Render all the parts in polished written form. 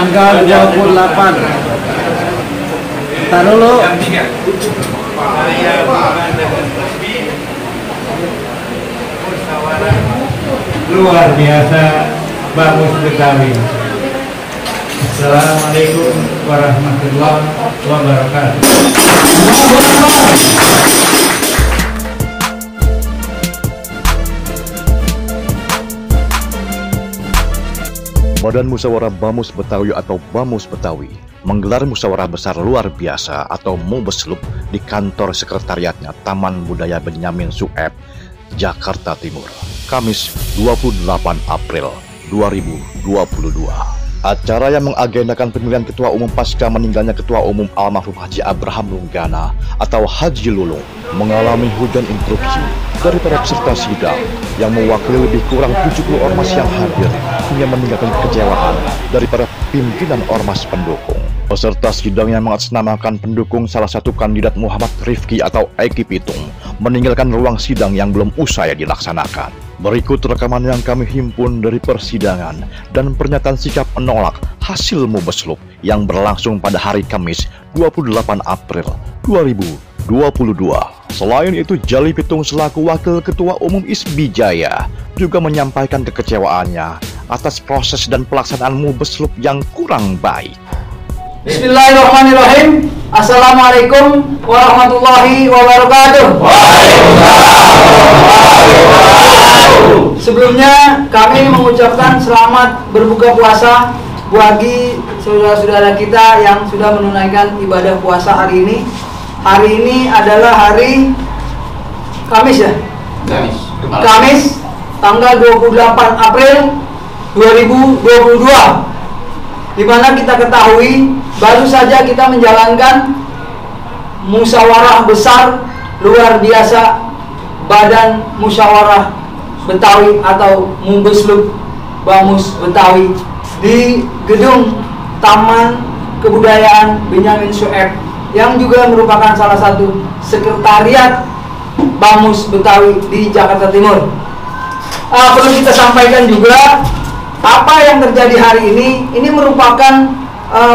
tanggal 28. Taruh dulu. Luar biasa bagus Betawi. Assalamualaikum warahmatullahi wabarakatuh. Badan Musyawarah Bamus Betawi atau Bamus Betawi menggelar musyawarah besar luar biasa atau Mubeslub di kantor sekretariatnya Taman Budaya Benyamin Sueb, Jakarta Timur, Kamis 28 April 2022. Acara yang mengagendakan pemilihan Ketua Umum pasca meninggalnya Ketua Umum almarhum Haji Abraham Lunggana atau Haji Lulung mengalami hujan interupsi dari para peserta sidang yang mewakili lebih kurang 70 ormas yang hadir hingga meninggalkan kekecewaan dari para pimpinan ormas pendukung. Peserta sidang yang mengatasnamakan pendukung salah satu kandidat Muhammad Rifki atau Eki Pitung meninggalkan ruang sidang yang belum usai dilaksanakan. Berikut rekaman yang kami himpun dari persidangan dan pernyataan sikap menolak hasil Mubeslub yang berlangsung pada hari Kamis 28 April 2022. Selain itu, Jali Pitung selaku Wakil Ketua Umum ISBI Jaya juga menyampaikan kekecewaannya atas proses dan pelaksanaan Mubeslub yang kurang baik. Bismillahirrahmanirrahim. Assalamualaikum warahmatullahi wabarakatuh. Sebelumnya kami mengucapkan selamat berbuka puasa bagi saudara-saudara kita yang sudah menunaikan ibadah puasa hari ini. Hari ini adalah hari Kamis ya? Kamis tanggal 28 April 2022, di mana kita ketahui baru saja kita menjalankan musyawarah besar luar biasa Badan Musyawarah Betawi atau Mubeslub Bamus Betawi di gedung Taman Kebudayaan Benyamin Sueb yang juga merupakan salah satu sekretariat Bamus Betawi di Jakarta Timur. Perlu kita sampaikan juga apa yang terjadi hari ini merupakan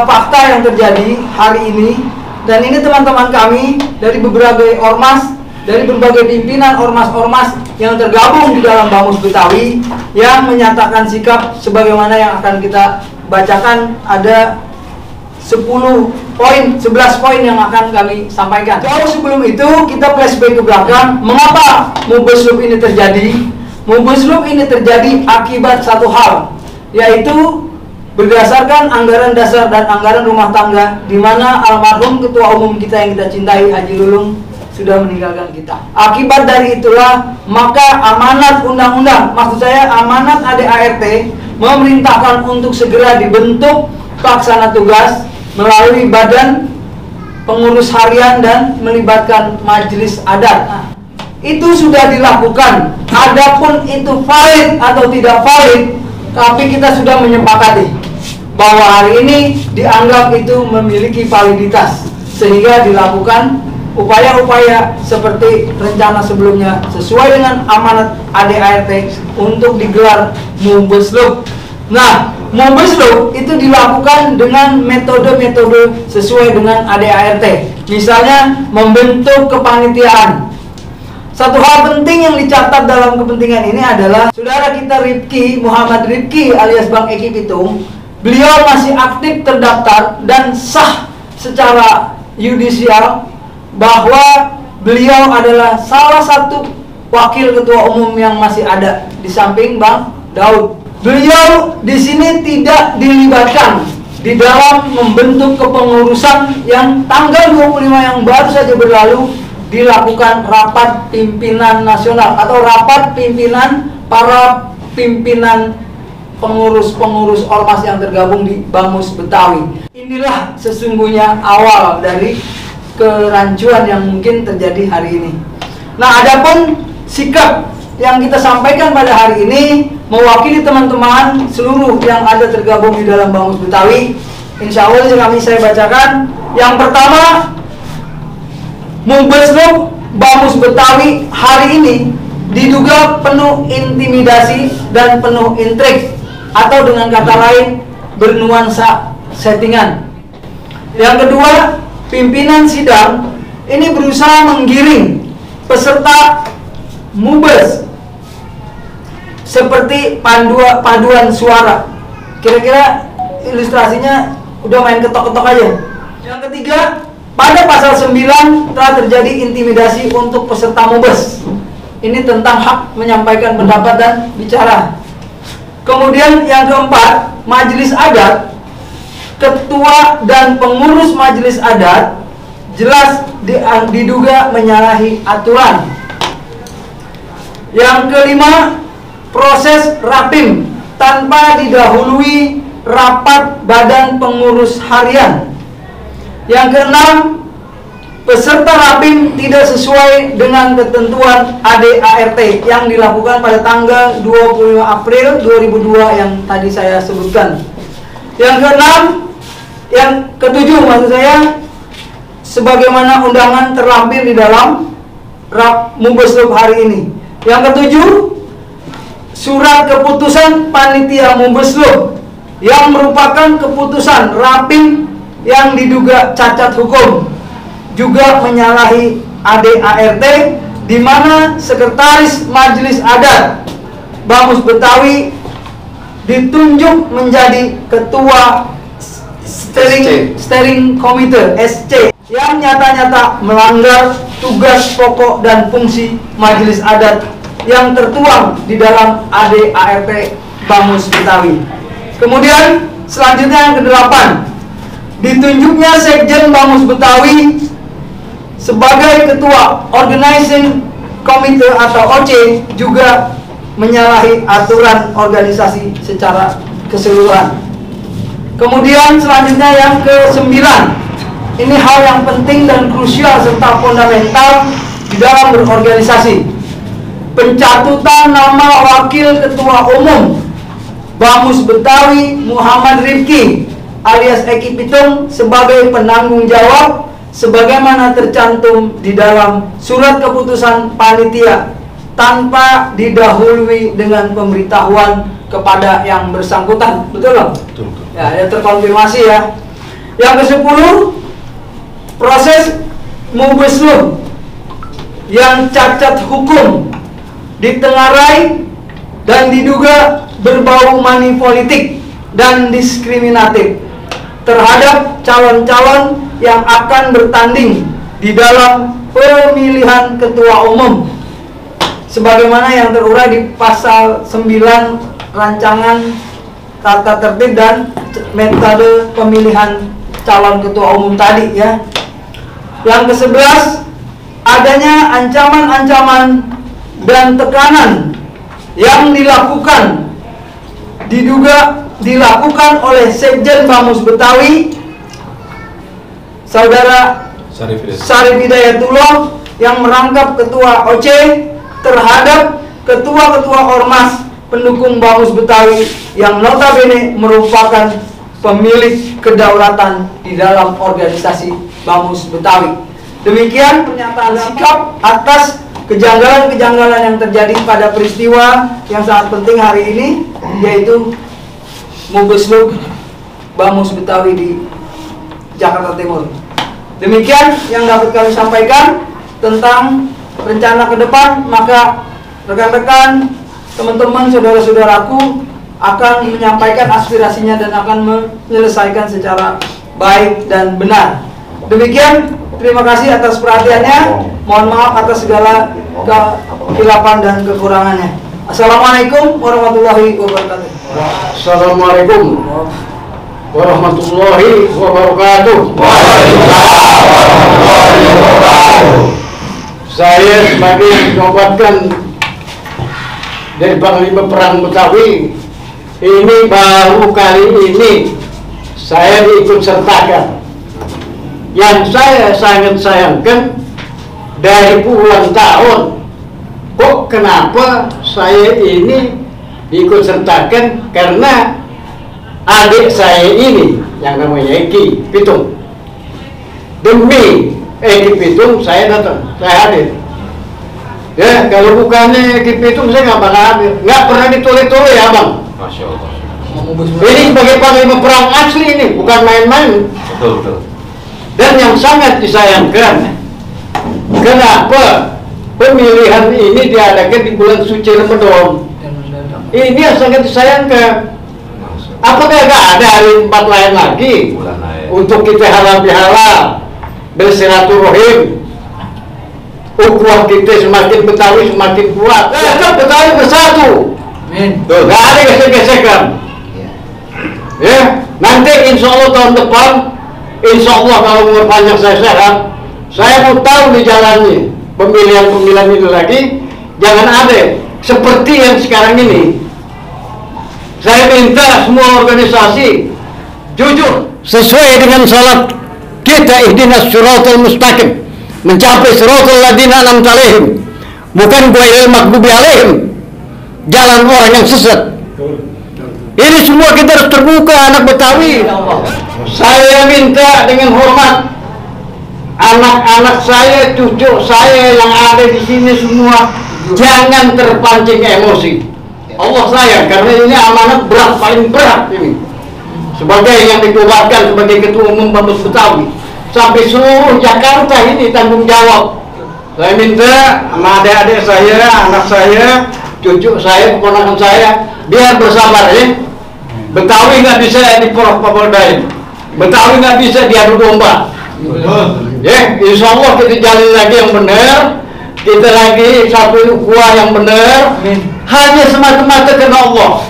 fakta yang terjadi hari ini, dan ini teman-teman kami dari berbagai ormas, dari berbagai pimpinan ormas-ormas yang tergabung di dalam Bamus Betawi yang menyatakan sikap sebagaimana yang akan kita bacakan. Ada 11 poin yang akan kami sampaikan. Jauh sebelum itu kita flashback ke belakang. Mengapa Mubeslub ini terjadi? Mubeslub ini terjadi akibat satu hal, yaitu berdasarkan anggaran dasar dan anggaran rumah tangga, di mana almarhum Ketua Umum kita yang kita cintai Haji Lulung sudah meninggalkan kita. Akibat dari itulah maka amanat undang-undang, maksud saya amanat ADART, memerintahkan untuk segera dibentuk pelaksana tugas melalui badan pengurus harian dan melibatkan majelis adat. Itu sudah dilakukan. Adapun itu valid atau tidak valid, tapi kita sudah menyepakati bahwa hari ini dianggap itu memiliki validitas, sehingga dilakukan upaya-upaya seperti rencana sebelumnya sesuai dengan amanat ADART untuk digelar Mubeslub. Nah, Mubeslub itu dilakukan dengan metode-metode sesuai dengan ADART. Misalnya membentuk kepanitiaan. Satu hal penting yang dicatat dalam kepentingan ini adalah saudara kita Rifki, Muhammad Rifki alias Bang Eki Pitung, beliau masih aktif terdaftar dan sah secara yudisial bahwa beliau adalah salah satu wakil ketua umum yang masih ada di samping Bang Daud. Beliau di sini tidak dilibatkan di dalam membentuk kepengurusan yang tanggal 25 yang baru saja berlalu dilakukan rapat pimpinan nasional atau rapat pimpinan para pimpinan pengurus-pengurus ormas yang tergabung di Bamus Betawi. Inilah sesungguhnya awal dari kerancuan yang mungkin terjadi hari ini. Nah, adapun sikap yang kita sampaikan pada hari ini mewakili teman-teman seluruh yang ada tergabung di dalam Bamus Betawi. Insya Allah saya bacakan. Yang pertama, Mubeslub Bamus Betawi hari ini diduga penuh intimidasi dan penuh intrik, atau dengan kata lain bernuansa settingan. Yang kedua, pimpinan sidang ini berusaha menggiring peserta mubes seperti paduan suara. Kira-kira ilustrasinya udah main ketok-ketok aja. Yang ketiga, pada pasal 9 telah terjadi intimidasi untuk peserta mubes. Ini tentang hak menyampaikan pendapat dan bicara. Kemudian yang keempat, majelis adat, ketua dan pengurus majelis adat jelas diduga menyalahi aturan. Yang kelima, proses rapim tanpa didahului rapat badan pengurus harian. Yang keenam, peserta rapim tidak sesuai dengan ketentuan ADART yang dilakukan pada tanggal 25 April 2002 yang tadi saya sebutkan. Yang keenam, yang ketujuh maksud saya, sebagaimana undangan terlampir di dalam Mubeslub hari ini. Yang ketujuh, surat keputusan panitia Mubeslub yang merupakan keputusan rapim yang diduga cacat hukum juga menyalahi ADART, di mana sekretaris majelis adat Bamus Betawi ditunjuk menjadi ketua steering committee SC yang nyata-nyata melanggar tugas pokok dan fungsi majelis adat yang tertuang di dalam ADART Bamus Betawi. Kemudian selanjutnya yang ke-8, ditunjuknya Sekjen Bamus Betawi sebagai ketua organizing committee atau OC juga menyalahi aturan organisasi secara keseluruhan. Kemudian selanjutnya yang ke-9, ini hal yang penting dan krusial serta fundamental di dalam berorganisasi. Pencatutan nama wakil ketua umum Bamus Betawi Muhammad Rifki alias Eki Pitung sebagai penanggung jawab sebagaimana tercantum di dalam surat keputusan panitia tanpa didahului dengan pemberitahuan kepada yang bersangkutan. Betul loh? Betul. Ya, terkonfirmasi ya. Yang ke-10, proses Mubeslub yang cacat hukum, ditengarai dan diduga berbau money politik dan diskriminatif terhadap calon-calon yang akan bertanding di dalam pemilihan ketua umum sebagaimana yang terurai di pasal 9 rancangan tata tertib dan metode pemilihan calon ketua umum tadi ya. Yang ke-11, adanya ancaman-ancaman dan tekanan yang diduga dilakukan oleh Sekjen Bamus Betawi Saudara Syarif Hidayatullah yang merangkap ketua OC terhadap ketua-ketua ormas pendukung Bamus Betawi yang notabene merupakan pemilik kedaulatan di dalam organisasi Bamus Betawi. Demikian pernyataan sikap atas kejanggalan-kejanggalan yang terjadi pada peristiwa yang sangat penting hari ini, yaitu Mubeslub Bamus Betawi di Jakarta Timur. Demikian yang dapat kami sampaikan tentang rencana ke depan. Maka rekan-rekan, teman-teman, saudara-saudaraku akan menyampaikan aspirasinya dan akan menyelesaikan secara baik dan benar. Demikian, terima kasih atas perhatiannya. Mohon maaf atas segala kekhilafan dan kekurangannya. Assalamualaikum warahmatullahi wabarakatuh. Assalamualaikum warahmatullahi wabarakatuh. Saya sebagai dinobatkan dari Panglima Perang Betawi, ini baru kali ini saya diikut sertakan. Yang saya sangat sayangkan, dari puluhan tahun kok kenapa saya ini diikut sertakan, karena adik saya ini yang namanya Eki Pitung. Demi Eki Pitung saya datang, saya hadir. Ya, kalau bukannya Eki Pitung saya nggak bakal hadir. Nggak pernah ditoleh-toleh ya bang. Masya Allah. Ini sebagai panglima perang asli ini, bukan main-main. Betul. Dan yang sangat disayangkan, kenapa pemilihan ini diadakan di bulan suci Ramadan? Ini yang sangat disayangkan. Apakah nggak ada hari tempat lain lagi untuk kita halal bihalal, bersilaturahim, ukhuwah kita semakin Betawi semakin kuat. Betawi bersatu. Nggak ada gesek-gesekan. Ya, nanti insya Allah tahun depan, insya Allah kalau umur panjang saya sehat, saya mau tahu di jalannya pemilihan itu lagi, jangan ada seperti yang sekarang ini. Saya minta semua organisasi jujur sesuai dengan salat kita, ihdinas siratal mustaqim, mencapai siratal ladzina an'amta alaihim, bukan ghairil maghdubi alaihim, jalan orang yang sesat. Ini semua kita harus terbuka, anak Betawi. Saya minta dengan hormat, anak-anak saya, cucu saya yang ada di sini semua, jangan terpancing emosi. Allah sayang, karena ini amanat berat, paling berat ini. Sebagai yang dikeluarkan sebagai Ketua Umum Bamus Betawi, sampai seluruh Jakarta ini tanggung jawab. Saya minta sama adik-adik saya, anak saya, cucu saya, keponakan saya, biar bersabar ya. Betawi nggak bisa diporos-popoldain, Betawi nggak bisa diadu domba. Ya, insya Allah kita jalin lagi yang benar, kita lagi satu ukhuwah yang benar, hanya semata-mata karena Allah.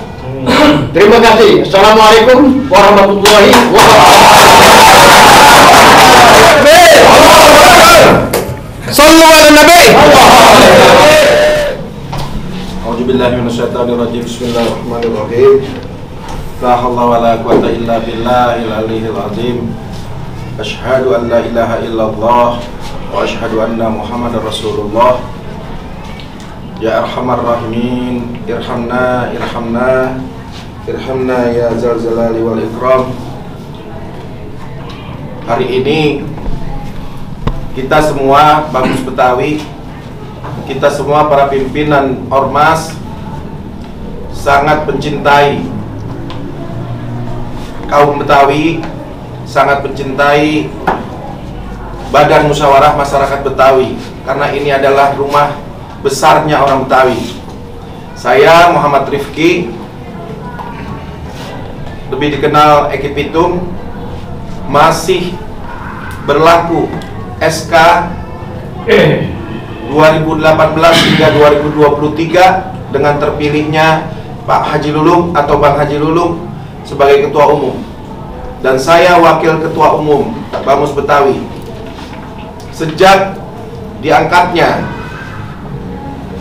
Terima kasih. Assalamualaikum warahmatullahi wabarakatuh. Sallu ala Nabi. A'udzubillahi minasyaitonirrajim. Bismillahirrahmanirrahim. La haula wala quwwata illa billahil aliyyil azim. Asyhadu an la ilaha illallah wa asyhadu anna Muhammadar Rasulullah. Ya arhamar rahimin, irhamna ya zal jalali wal ikram. Hari ini kita semua Bamus Betawi, kita semua para pimpinan ormas sangat mencintai kaum Betawi, sangat mencintai Badan Musyawarah Masyarakat Betawi, karena ini adalah rumah besarnya orang Betawi. Saya Muhammad Rifki, lebih dikenal Eki Pitung, masih berlaku SK 2018 hingga 2023 dengan terpilihnya Pak Haji Lulung atau Bang Haji Lulung sebagai Ketua Umum, dan saya Wakil Ketua Umum Bamus Betawi. Sejak diangkatnya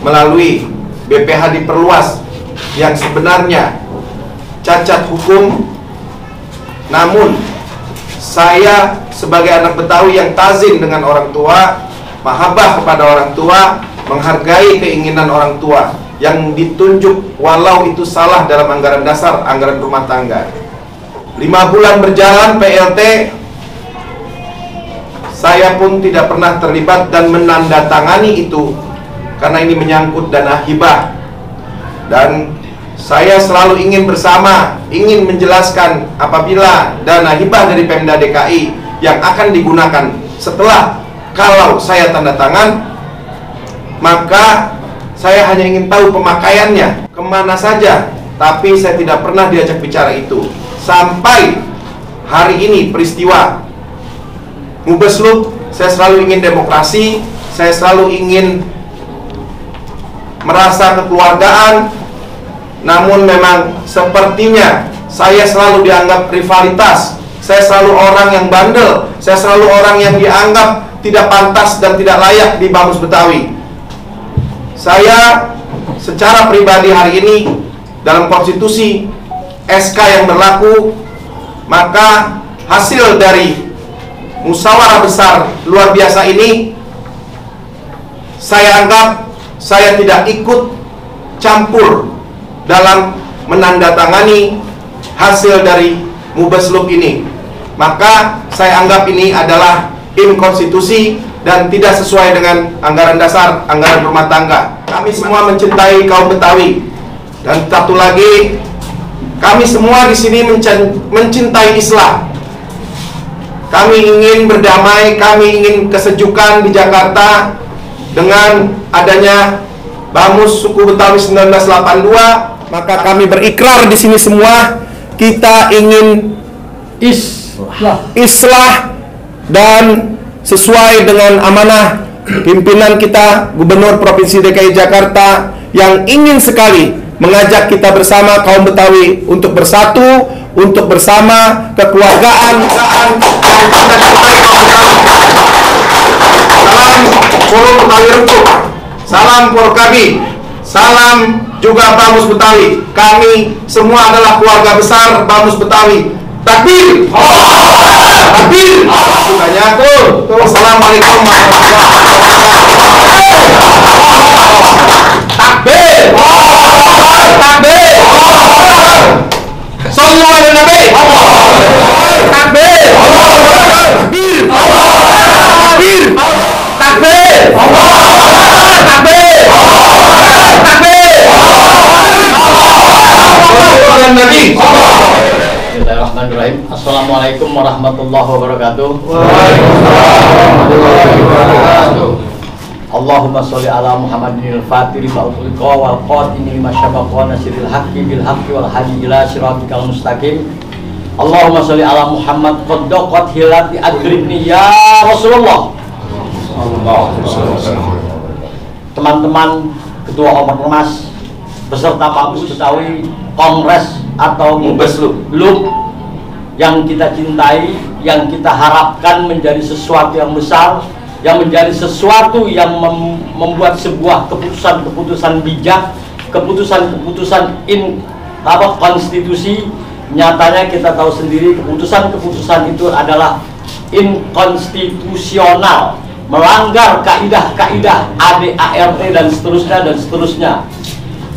melalui BPH diperluas yang sebenarnya cacat hukum, namun saya sebagai anak Betawi yang tazim dengan orang tua, mahabbah kepada orang tua, menghargai keinginan orang tua yang ditunjuk walau itu salah dalam anggaran dasar, anggaran rumah tangga. 5 bulan berjalan PLT, saya pun tidak pernah terlibat dan menandatangani itu karena ini menyangkut dana hibah. Dan saya selalu ingin bersama, ingin menjelaskan apabila dana hibah dari Pemda DKI yang akan digunakan setelah kalau saya tanda tangan, maka saya hanya ingin tahu pemakaiannya kemana saja, tapi saya tidak pernah diajak bicara itu. Sampai hari ini peristiwa Mubaslup, saya selalu ingin demokrasi, saya selalu ingin merasa kekeluargaan, namun memang sepertinya saya selalu dianggap rivalitas, saya selalu orang yang bandel, saya selalu orang yang dianggap tidak pantas dan tidak layak di Bamus Betawi. Saya secara pribadi hari ini dalam konstitusi SK yang berlaku, maka hasil dari musyawarah besar luar biasa ini, saya anggap saya tidak ikut campur dalam menandatangani hasil dari Mubaslup ini. Maka saya anggap ini adalah inkonstitusi dan tidak sesuai dengan anggaran dasar, anggaran rumah tangga. Kami semua mencintai kaum Betawi. Dan satu lagi, kami semua di sini mencintai Islam. Kami ingin berdamai, kami ingin kesejukan di Jakarta. Dengan adanya BAMUS suku Betawi 1982, maka kami berikrar di sini semua kita ingin islah dan sesuai dengan amanah pimpinan kita Gubernur Provinsi DKI Jakarta yang ingin sekali mengajak kita bersama kaum Betawi untuk bersatu, untuk bersama kekeluargaan dan cinta-cintai kaum Betawi. Salam Forum Betawi Rengkuk, salam Porkabi, salam juga BAMUS Betawi. Kami semua adalah keluarga besar BAMUS Betawi. Takbir! Takbir! Banyak tuh. Assalamualaikum warahmatullahi wabarakatuh. Takbir! Takbir! Sallu ala Nabi. Takbir! Takbir! Takbir! Takbir! Takbir! Takbir! Nabi. Bismillahirrahmanirrahim. Assalamualaikum warahmatullahi wabarakatuh. Allahumma sholli ala Muhammadin al-fatiri ma'utuliqa wal qatimi lima syabaqa nasiril haqqi bil haqqi wal hadi ila siratikal mustaqim. Allahumma sholli ala Muhammad qaddaqat hilati adribni ya Rasulullah. Teman-teman Ketua Ormas beserta BAMUS Betawi Kongres atau Mubaslup yang kita cintai, yang kita harapkan menjadi sesuatu yang besar, yang menjadi sesuatu yang membuat sebuah keputusan-keputusan bijak, keputusan-keputusan konstitusi. Nyatanya kita tahu sendiri keputusan-keputusan itu adalah inkonstitusional, melanggar kaidah-kaidah ADART dan seterusnya,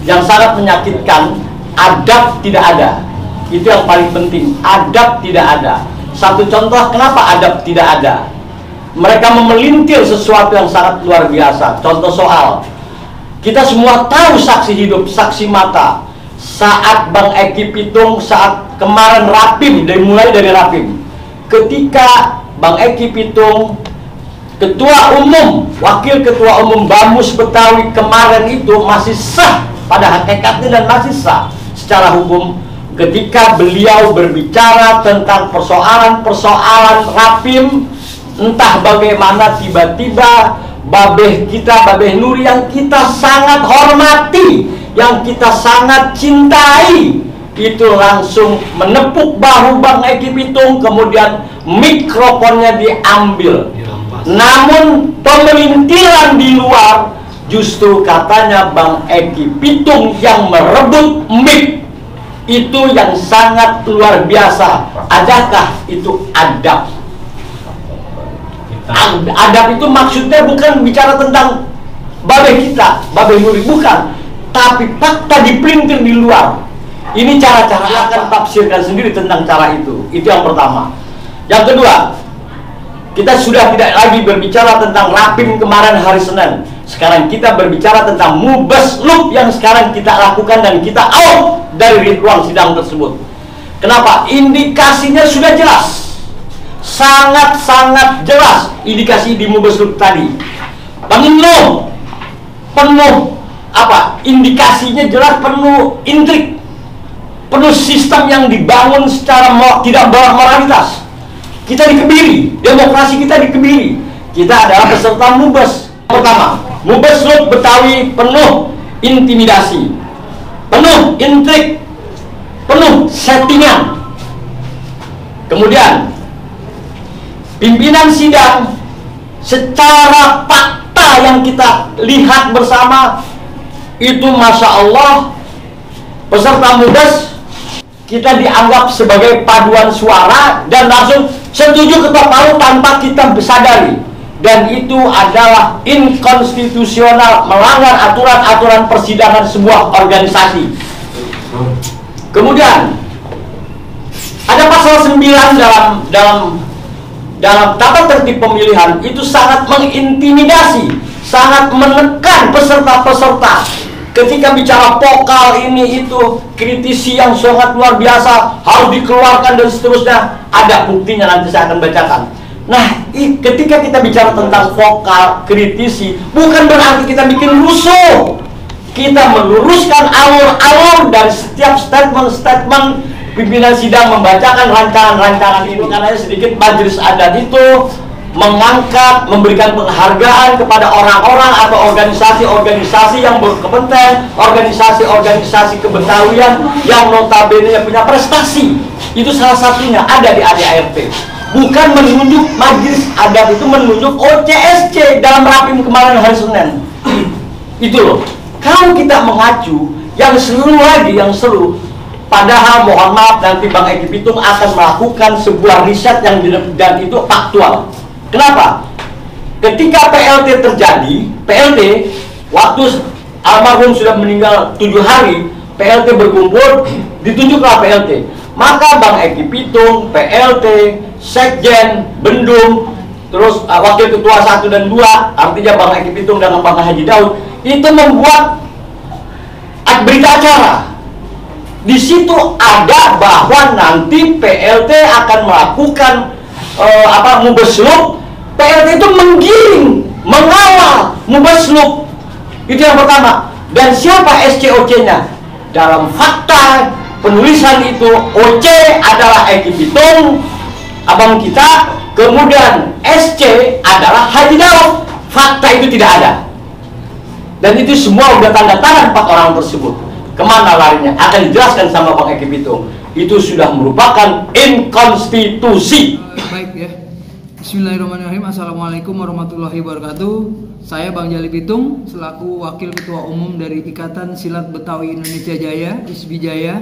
yang sangat menyakitkan. Adab tidak ada, itu yang paling penting. Adab tidak ada. Satu contoh kenapa adab tidak ada, mereka memelintir sesuatu yang sangat luar biasa. Contoh soal, kita semua tahu saksi hidup, saksi mata saat Bang Eki Pitung, saat kemarin Rapim, mulai dari Rapim, ketika Bang Eki Pitung Ketua Umum, Wakil Ketua Umum BAMUS Betawi kemarin itu masih sah pada hakikatnya dan masih sah secara hukum ketika beliau berbicara tentang persoalan-persoalan Rapim. Entah bagaimana tiba-tiba Babeh Nuri yang kita sangat hormati, yang kita sangat cintai, itu langsung menepuk bahu Bang Eki Pitung, kemudian mikrofonnya diambil. Namun pemelintiran di luar, justru katanya Bang Eki Pitung yang merebut mic. Itu yang sangat luar biasa. Adakah itu adab? Adab itu maksudnya bukan bicara tentang Babeh kita, Babeh Nuri, bukan. Tapi fakta dipelintir di luar. Ini cara-cara akan tafsirkan sendiri tentang cara itu. Itu yang pertama. Yang kedua, kita sudah tidak lagi berbicara tentang Rapim kemarin hari Senin. Sekarang kita berbicara tentang Mubaslup yang sekarang kita lakukan dan kita out dari ruang sidang tersebut. Kenapa? Indikasinya sudah jelas, sangat-sangat jelas. Indikasi di Mubaslup tadi penuh apa? Indikasinya jelas, penuh intrik, penuh sistem yang dibangun secara tidak moralitas. Kita dikebiri, demokrasi kita dikebiri. Kita adalah peserta Mubas. Pertama, Mubaslup Betawi penuh intimidasi, penuh intrik, penuh settingan. Kemudian pimpinan sidang secara fakta yang kita lihat bersama itu, Masya Allah, peserta Mubas kita dianggap sebagai paduan suara dan langsung setuju ketok palu tanpa kita sadari. Dan itu adalah inkonstitusional, melanggar aturan-aturan persidangan sebuah organisasi. Kemudian ada pasal 9 dalam tata tertib pemilihan, itu sangat mengintimidasi, sangat menekan peserta-peserta ketika bicara vokal ini itu, kritisi yang sangat luar biasa harus dikeluarkan dan seterusnya, ada buktinya, nanti saya akan bacakan. Nah, ketika kita bicara tentang vokal kritisi, bukan berarti kita bikin rusuh. Kita meluruskan alur-alur dari setiap statement-statement pimpinan sidang membacakan rancangan-rancangan ini. Karena sedikit majelis adat itu mengangkat, memberikan penghargaan kepada orang-orang atau organisasi-organisasi yang berkepentingan, organisasi-organisasi kebetawian yang notabene punya prestasi. Itu salah satunya ada di ADART. Bukan menunjuk majelis adat itu menunjuk OCSC dalam rapim kemarin hari Senin. Itu loh. Kalau kita mengacu yang seluruh lagi, yang seluruh, padahal mohon maaf nanti Bang Eki Pitung akan melakukan sebuah riset yang dan itu faktual. Kenapa? Ketika PLT terjadi, PLT waktu almarhum sudah meninggal 7 hari, PLT berkumpul, ditunjuklah PLT. Maka Bang Eki Pitung, PLT, Sekjen, Bendum, terus Wakil Ketua 1 dan 2, artinya Bang Eki Pitung dengan Bang Haji Daud, itu membuat berita acara. Di situ ada bahwa nanti PLT akan melakukan mubasluk. PLT itu menggiring, mengawal mubasluk. Itu yang pertama. Dan siapa SCOC-nya? Dalam fakta penulisan itu, OC adalah Eki Pitung, abang kita, kemudian SC adalah Haji Daud. Fakta itu tidak ada. Dan itu semua udah tanda tangan 4 orang tersebut. Kemana larinya? Akan dijelaskan sama Bang Eki Pitung. Itu sudah merupakan inkonstitusi. Baik ya. Bismillahirrahmanirrahim. Assalamualaikum warahmatullahi wabarakatuh. Saya Bang Jali Pitung selaku Wakil Ketua Umum dari Ikatan Silat Betawi Indonesia Jaya, ISBI Jaya.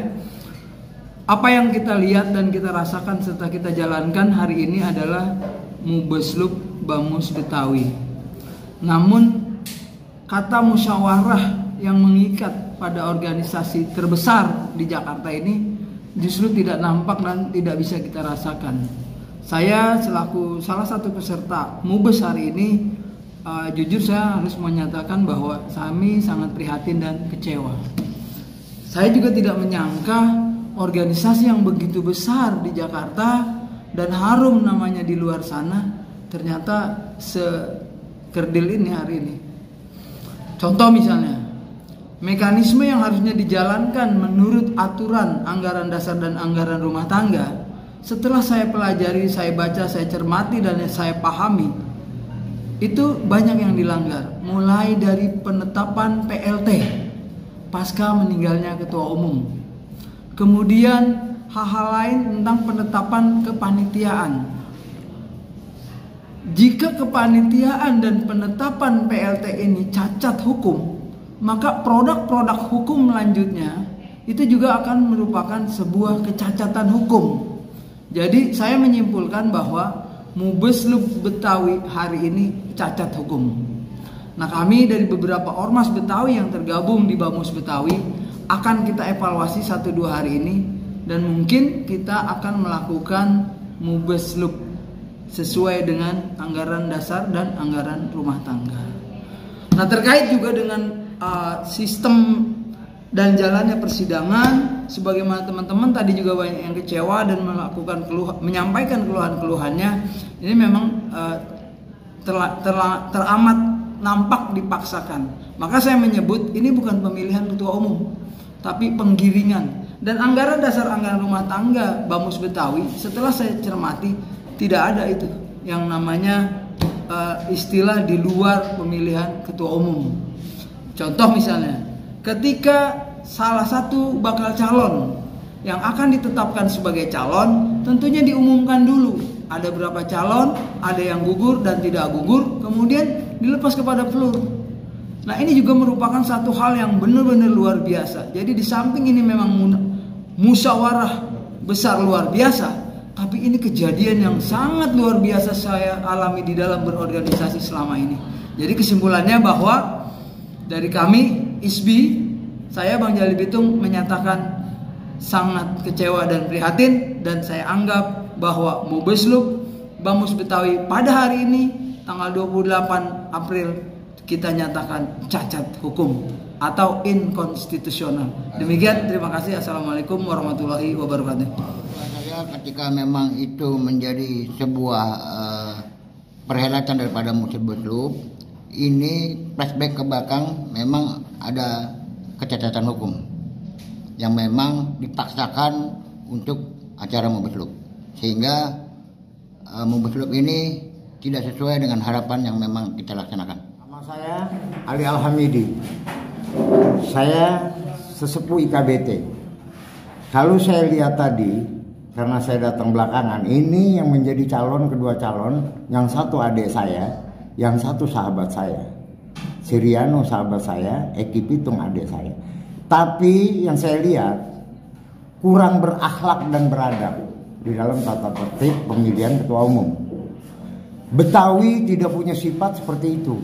Apa yang kita lihat dan kita rasakan serta kita jalankan hari ini adalah Mubasluk Bamus Betawi. Namun kata musyawarah yang mengikat pada organisasi terbesar di Jakarta ini justru tidak nampak dan tidak bisa kita rasakan. Saya selaku salah satu peserta Mubes hari ini, jujur saya harus menyatakan bahwa kami sangat prihatin dan kecewa. Saya juga tidak menyangka organisasi yang begitu besar di Jakarta dan harum namanya di luar sana ternyata sekerdil ini hari ini. Contoh misalnya, mekanisme yang harusnya dijalankan menurut aturan anggaran dasar dan anggaran rumah tangga, setelah saya pelajari, saya baca, saya cermati dan saya pahami, itu banyak yang dilanggar. Mulai dari penetapan PLT pasca meninggalnya ketua umum, kemudian hal-hal lain tentang penetapan kepanitiaan. Jika kepanitiaan dan penetapan PLT ini cacat hukum, maka produk-produk hukum lanjutnya itu juga akan merupakan sebuah kecacatan hukum. Jadi saya menyimpulkan bahwa Mubasluk Betawi hari ini cacat hukum. Nah, kami dari beberapa ormas Betawi yang tergabung di Bamus Betawi akan kita evaluasi 1-2 hari ini, dan mungkin kita akan melakukan Mubasluk sesuai dengan anggaran dasar dan anggaran rumah tangga. Nah, terkait juga dengan sistem dan jalannya persidangan, sebagaimana teman-teman tadi juga banyak yang kecewa dan melakukan menyampaikan keluhan-keluhannya, ini memang teramat nampak dipaksakan. Maka saya menyebut ini bukan pemilihan ketua umum, tapi penggiringan. Dan anggaran dasar anggaran rumah tangga Bamus Betawi, setelah saya cermati, tidak ada itu yang namanya istilah di luar pemilihan ketua umum. Contoh misalnya, ketika salah satu bakal calon yang akan ditetapkan sebagai calon, tentunya diumumkan dulu ada berapa calon, ada yang gugur dan tidak gugur, kemudian dilepas kepada pelur. Nah, ini juga merupakan satu hal yang benar-benar luar biasa. Jadi di samping ini memang musyawarah besar luar biasa, tapi ini kejadian yang sangat luar biasa saya alami di dalam berorganisasi selama ini. Jadi kesimpulannya bahwa dari kami ISBI, saya Bang Jali Pitung menyatakan sangat kecewa dan prihatin, dan saya anggap bahwa Mubasluk Bamus Betawi pada hari ini tanggal 28 April kita nyatakan cacat hukum. atau inkonstitusional. Demikian, terima kasih. Assalamualaikum warahmatullahi wabarakatuh. Saya ketika memang itu menjadi sebuah perhelatan daripada Muslub, ini flashback ke belakang, memang ada kecacatan hukum yang memang dipaksakan untuk acara Muslub, sehingga Muslub ini tidak sesuai dengan harapan yang memang kita laksanakan. Nama saya Ali Alhamidi. Saya sesepuh IKBT. Kalau saya lihat tadi, karena saya datang belakangan, ini yang menjadi calon, kedua calon, yang satu adik saya, yang satu sahabat saya. Siriano sahabat saya, Eki Pitung adik saya. Tapi yang saya lihat kurang berakhlak dan beradab di dalam tata tertib pemilihan ketua umum. Betawi tidak punya sifat seperti itu.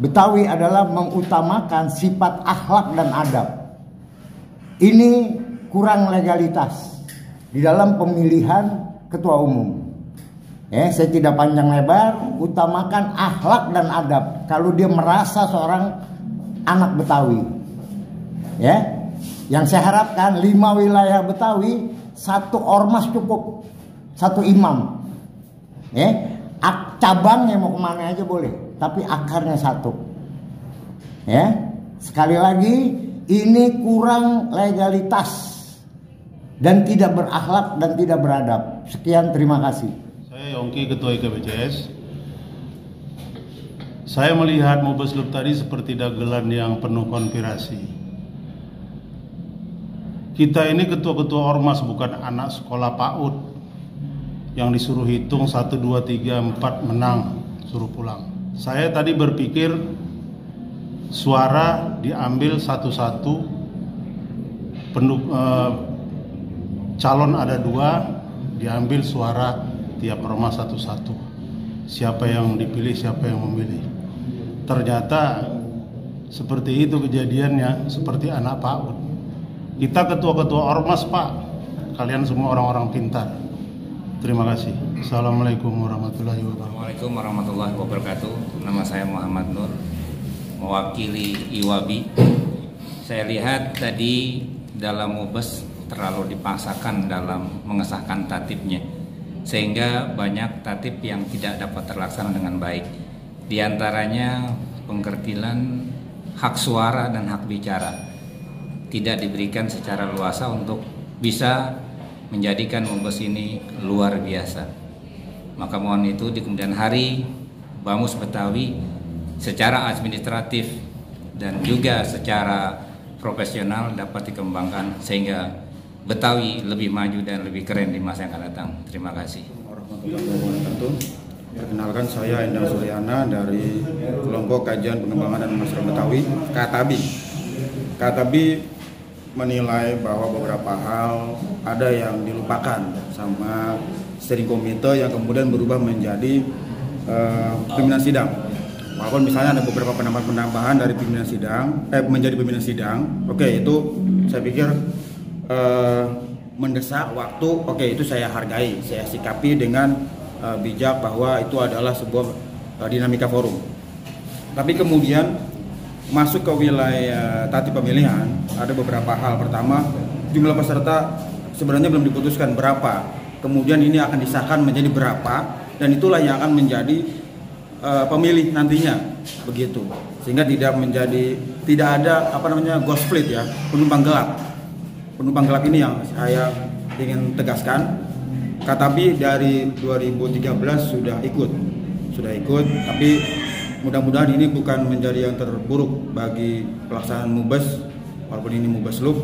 Betawi adalah mengutamakan sifat akhlak dan adab. Ini kurang legalitas di dalam pemilihan ketua umum. Saya tidak panjang lebar, utamakan akhlak dan adab. Kalau dia merasa seorang anak Betawi, yang saya harapkan 5 wilayah Betawi 1 ormas cukup, 1 imam. Cabangnya mau kemana aja boleh, tapi akarnya 1. Sekali lagi, ini kurang legalitas dan tidak berakhlak dan tidak beradab. Sekian, terima kasih. Saya Yongki, Ketua IKBCS. Saya melihat Muslub tadi seperti dagelan yang penuh konspirasi. Kita ini ketua-ketua ormas, bukan anak sekolah PAUD yang disuruh hitung 1, 2, 3, 4 menang, suruh pulang. Saya tadi berpikir suara diambil satu-satu, calon ada 2, diambil suara tiap ormas satu-satu. Siapa yang dipilih, siapa yang memilih. Ternyata seperti itu kejadiannya, seperti anak PAUD. Kita ketua-ketua ormas, Pak. Kalian semua orang-orang pintar. Terima kasih. Assalamualaikum warahmatullahi wabarakatuh. Assalamualaikum warahmatullahi wabarakatuh. Nama saya Muhammad Nur, mewakili IWABI. Saya lihat tadi dalam Mubes terlalu dipaksakan dalam mengesahkan tatibnya, sehingga banyak tatib yang tidak dapat terlaksana dengan baik. Di antaranya pengkertilan hak suara dan hak bicara tidak diberikan secara luasa untuk bisa menjadikan Mubes ini luar biasa. Maka mohon itu di kemudian hari Bamus Betawi secara administratif dan juga secara profesional dapat dikembangkan sehingga Betawi lebih maju dan lebih keren di masa yang akan datang. Terima kasih. Warahmatullahi wabarakatuh. Perkenalkan, saya Endang Suryana dari Kelompok Kajian Pengembangan dan Masyarakat Betawi, KATABI. KATABI menilai bahwa beberapa hal ada yang dilupakan sama steering komite yang kemudian berubah menjadi pimpinan sidang. Walaupun misalnya ada beberapa penambahan dari pimpinan sidang menjadi pimpinan sidang, oke, itu saya pikir mendesak waktu, oke, itu saya hargai, saya sikapi dengan bijak bahwa itu adalah sebuah dinamika forum. Tapi kemudian masuk ke wilayah tatib pemilihan, ada beberapa hal. Pertama, jumlah peserta sebenarnya belum diputuskan berapa. Kemudian ini akan disahkan menjadi berapa, dan itulah yang akan menjadi pemilih nantinya, begitu. Sehingga tidak ada ghost fleet ya, penumpang gelap. Penumpang gelap ini yang saya ingin tegaskan. KATABI dari 2013 sudah ikut, tapi mudah-mudahan ini bukan menjadi yang terburuk bagi pelaksanaan Mubes, walaupun ini Mubeslub.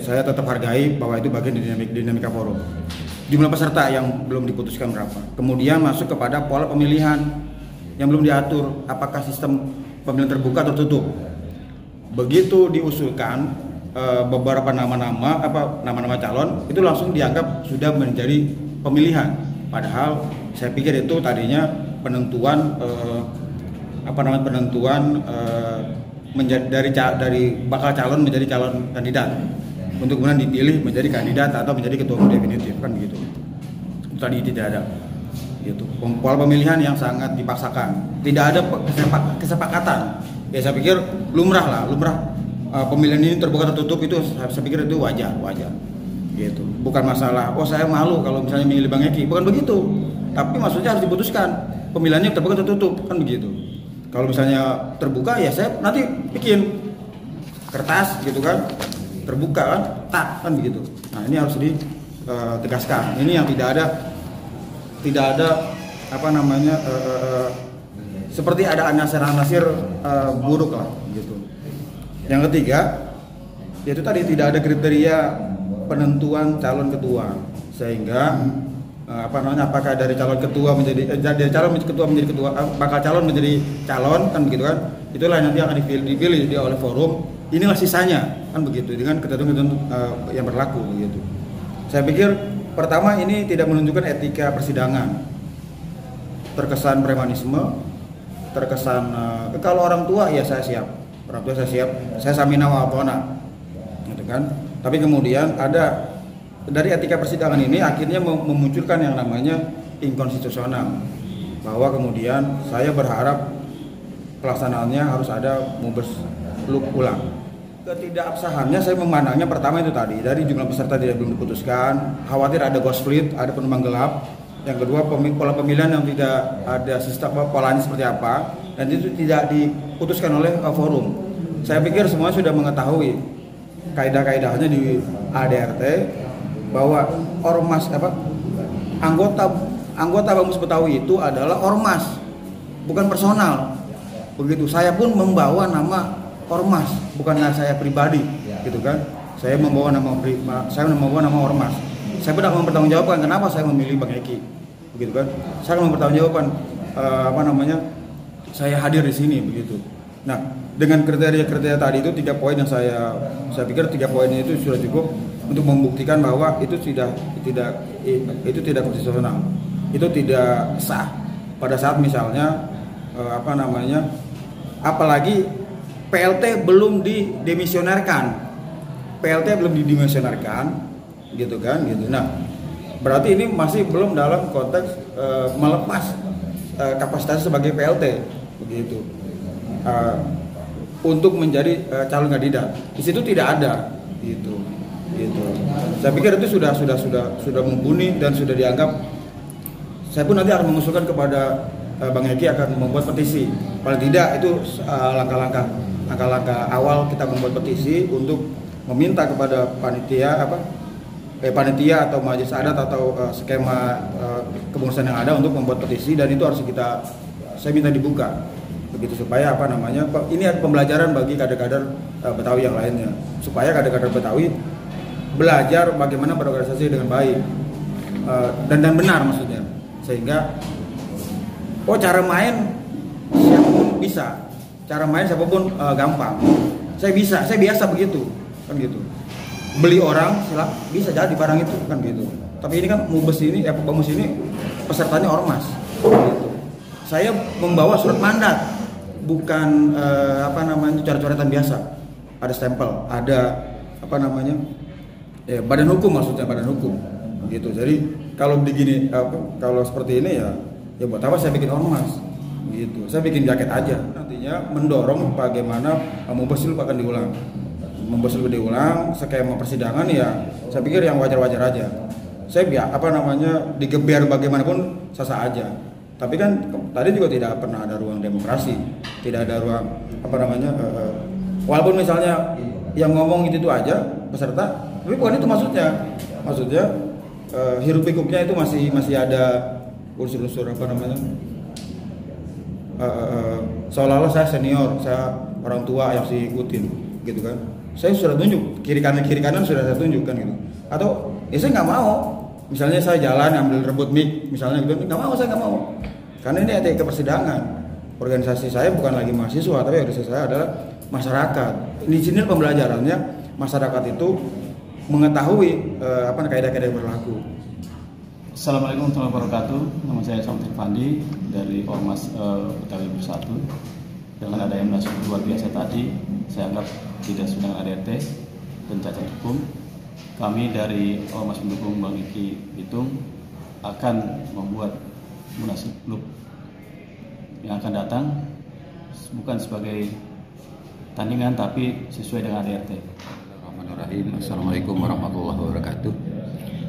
Saya tetap hargai bahwa itu bagian dinamika forum. Jumlah peserta yang belum diputuskan berapa. Kemudian masuk kepada pola pemilihan yang belum diatur, apakah sistem pemilihan terbuka atau tertutup. Begitu diusulkan beberapa nama-nama calon, itu langsung dianggap sudah menjadi pemilihan. Padahal saya pikir itu tadinya penentuan dari bakal calon menjadi calon kandidat untuk kemudian dipilih menjadi kandidat atau menjadi ketua umum definitif, kan begitu. Tadi tidak ada. gitu. Pola pemilihan yang sangat dipaksakan, tidak ada kesepakatan. Ya saya pikir lumrah pemilihan ini terbuka tertutup itu saya pikir itu wajar gitu. Bukan masalah saya malu kalau misalnya memilih Bang Eki, bukan begitu. Tapi maksudnya harus diputuskan pemilihannya terbuka tertutup kan begitu. Kalau misalnya terbuka ya saya nanti bikin kertas gitu kan, terbuka kan, tak kan begitu. Nah ini harus ditegaskan. Ini yang tidak ada apa namanya seperti ada anasir-anasir buruk lah gitu. Yang ketiga yaitu tadi tidak ada kriteria penentuan calon ketua, sehingga apakah dari calon ketua menjadi dari calon ketua menjadi ketua, bakal calon menjadi calon kan begitu kan, itulah nanti akan dipilih oleh forum. Inilah sisanya kan begitu dengan ketentuan yang berlaku begitu. Saya pikir pertama ini tidak menunjukkan etika persidangan, terkesan premanisme, terkesan kalau orang tua ya saya siap, orang tua saya siap, saya samina wa atona gitu kan. Tapi kemudian ada dari etika persidangan ini akhirnya memunculkan yang namanya inkonstitusional, bahwa kemudian saya berharap pelaksanaannya harus ada munaslup ulang. Ketidakabsahannya saya memandangnya pertama itu tadi dari jumlah peserta belum diputuskan, khawatir ada ghost fleet, ada penumpang gelap. Yang kedua pola pemilihan yang tidak ada sistem polanya seperti apa, dan itu tidak diputuskan oleh forum. Saya pikir semua sudah mengetahui kaidah-kaidahnya di ADRT bahwa ormas anggota Bamus Betawi itu adalah ormas, bukan personal. Begitu. Saya pun membawa nama ormas, bukanlah saya pribadi, gitu kan? Saya membawa nama ormas. Saya pun akan mempertanggungjawabkan kenapa saya memilih Bang Eki, begitu kan? Saya akan mempertanggungjawabkan saya hadir di sini, begitu. Nah, dengan kriteria tadi itu 3 poin yang saya pikir 3 poin itu sudah cukup untuk membuktikan bahwa itu tidak konstitusional, itu tidak sah pada saat misalnya apalagi PLT belum didemisionerkan, gitu kan, gitu. Nah, berarti ini masih belum dalam konteks melepas kapasitas sebagai PLT, begitu. Untuk menjadi calon kandidat di situ tidak ada, gitu. Saya pikir itu sudah mumpuni dan sudah dianggap. Saya pun nanti akan mengusulkan kepada Bang Eki akan membuat petisi. Paling tidak itu langkah-langkah awal kita membuat petisi untuk meminta kepada panitia atau majelis adat atau skema kepengurusan yang ada untuk membuat petisi, dan itu harus saya minta dibuka begitu supaya ini pembelajaran bagi kader-kader Betawi yang lainnya, supaya kader-kader Betawi belajar bagaimana berorganisasi dengan baik dan benar maksudnya, sehingga cara main siapapun bisa, cara main siapapun gampang. Saya biasa begitu kan gitu. Beli orang bisa jadi barang itu kan gitu. Tapi ini kan Bamus ini pesertanya ormas gitu. Saya membawa surat mandat, bukan coret-coretan biasa. Ada stempel, ada badan hukum, maksudnya badan hukum gitu. Jadi kalau begini kalau seperti ini ya buat apa saya bikin ormas gitu. Saya bikin jaket aja. Nantinya mendorong bagaimana munaslup akan diulang. Munaslup diulang, skema persidangan ya saya pikir yang wajar-wajar aja. Saya digeber bagaimanapun sah-sah aja. Tapi kan tadi juga tidak pernah ada ruang demokrasi, tidak ada ruang walaupun misalnya yang ngomong itu aja peserta, tapi bukan itu maksudnya hiruk pikuknya itu masih ada unsur-unsur seolah-olah saya senior, saya orang tua yang harus diikutin gitu kan. Saya sudah tunjuk kiri kanan sudah saya tunjukkan gitu. Atau saya nggak mau, misalnya saya jalan ambil rebut mic misalnya gitu, saya nggak mau. Karena ini etika persidangan. Organisasi saya bukan lagi mahasiswa, tapi organisasi saya adalah masyarakat. Di sini pembelajarannya masyarakat itu mengetahui kaidah-kaidah yang berlaku. Assalamualaikum warahmatullahi wabarakatuh. Nama saya Samtir Fandi dari Ormas Betawi Bersatu. Dengan ada yang luar biasa tadi, saya anggap tidak sesuai dengan ADRT dan cacat hukum. Kami dari Ormas mendukung Bang Eki Bitung akan membuat Munaslup yang akan datang bukan sebagai tandingan tapi sesuai dengan ADRT. Bismillahirrahmanirrahim. Assalamualaikum warahmatullahi wabarakatuh.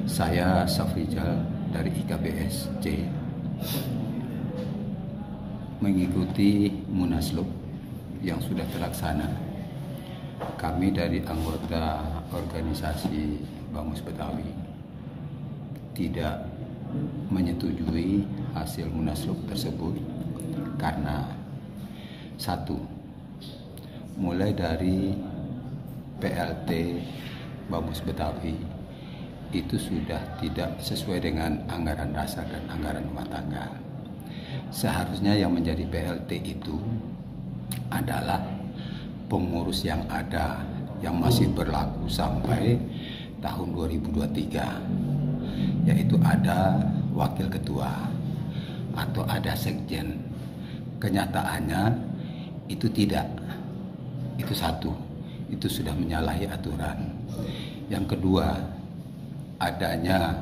Saya Safrijal dari IKBSC mengikuti Munaslup yang sudah terlaksana. Kami dari anggota organisasi Bamus Betawi tidak menyetujui hasil Munaslup tersebut karena satu, mulai dari PLT Bamus Betawi itu sudah tidak sesuai dengan anggaran dasar dan anggaran rumah tangga. Seharusnya yang menjadi PLT itu adalah pengurus yang ada yang masih berlaku sampai tahun 2023, yaitu ada wakil ketua atau ada sekjen. Kenyataannya itu tidak. Itu satu, itu sudah menyalahi aturan. Yang kedua, adanya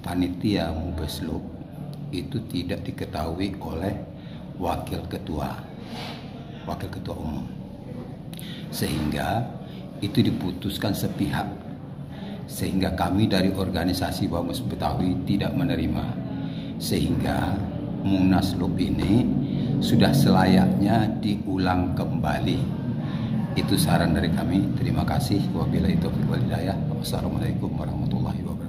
panitia Mubeslup itu tidak diketahui oleh wakil ketua umum, sehingga itu diputuskan sepihak, sehingga kami dari organisasi Bamus Betawi tidak menerima, sehingga Munaslup ini sudah selayaknya diulang kembali. Itu saran dari kami. Terima kasih. Wabillahi taufiq wal hidayah. Wassalamualaikum warahmatullahi wabarakatuh.